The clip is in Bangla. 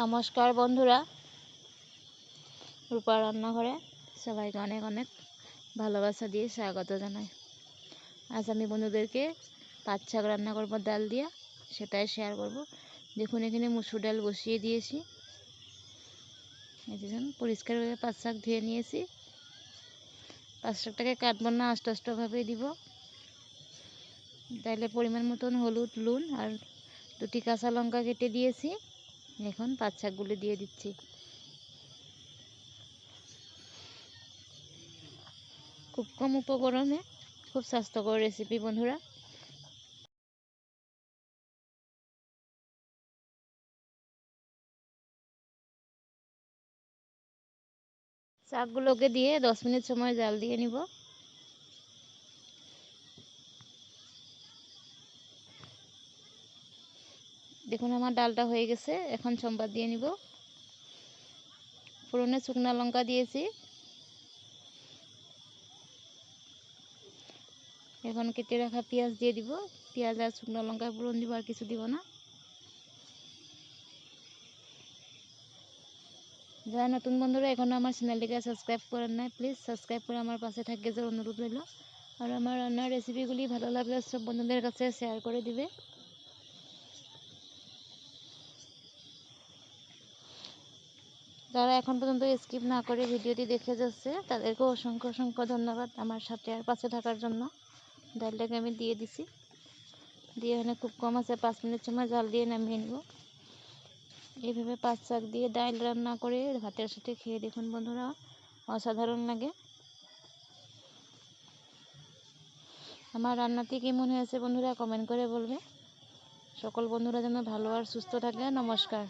নমস্কার বন্ধুরা, রূপা রান্নাঘরে সবাইকে অনেক অনেক ভালোবাসা দিয়ে স্বাগত জানাই। আজ আমি বন্ধুদেরকে পাট শাক রান্না করব ডাল দিয়ে, সেটাই শেয়ার করব। দেখুন এখানে মুসুর ডাল বসিয়ে দিয়েছি। পরিষ্কার করে পাট শাক ধুয়ে নিয়েছি। পাট শাকটাকে কাটবো না, আস্তে আস্তেভাবে দিব। তাইলে পরিমাণ মতন হলুদ, নুন আর 2টি কাঁচা লঙ্কা কেটে দিয়েছি। এখন পাট শাকগুলো দিয়ে দিচ্ছি। খুব কম উপকরণে খুব স্বাস্থ্যকর রেসিপি বন্ধুরা। শাকগুলোকে দিয়ে 10 মিনিট সময় জাল দিয়ে নিব। দেখুন আমার ডালটা হয়ে গেছে। এখন সম্বাদ দিয়ে নিব। ফোড়নে শুকনো লঙ্কা দিয়েছি। এখন কেটে রাখা পেঁয়াজ দিয়ে দিব। পেঁয়াজ আর শুকনো লঙ্কা ফোড়ন দিব, আর কিছু দিব না। যারা নতুন বন্ধুরা এখনো আমার চ্যানেলটিকে সাবস্ক্রাইব করেন নাই, প্লিজ সাবস্ক্রাইব করে আমার পাশে থাকতে যে অনুরোধ রইল। আর আমার রান্নার রেসিপিগুলি ভালো লাগলে সব বন্ধুদের কাছে শেয়ার করে দিবে। যারা এখন পর্যন্ত স্কিপ না করে ভিডিওটি দেখে যাচ্ছে তাদেরকে অসংখ্য অসংখ্য ধন্যবাদ আমার সাথে আর পাশে থাকার জন্য। ডালটাকে আমি দিয়ে দিছি। দিয়ে এখানে খুব কম আছে 5 মিনিট সময় জাল দিয়ে নামিয়ে নেব। এইভাবে পাট শাক দিয়ে ডাল রান্না করে ভাতের সাথে খেয়ে দেখুন বন্ধুরা, অসাধারণ লাগে। আমার রান্নাটি কেমন হয়েছে বন্ধুরা কমেন্ট করে বলবে। সকল বন্ধুরা যেন ভালো আর সুস্থ থাকে। নমস্কার।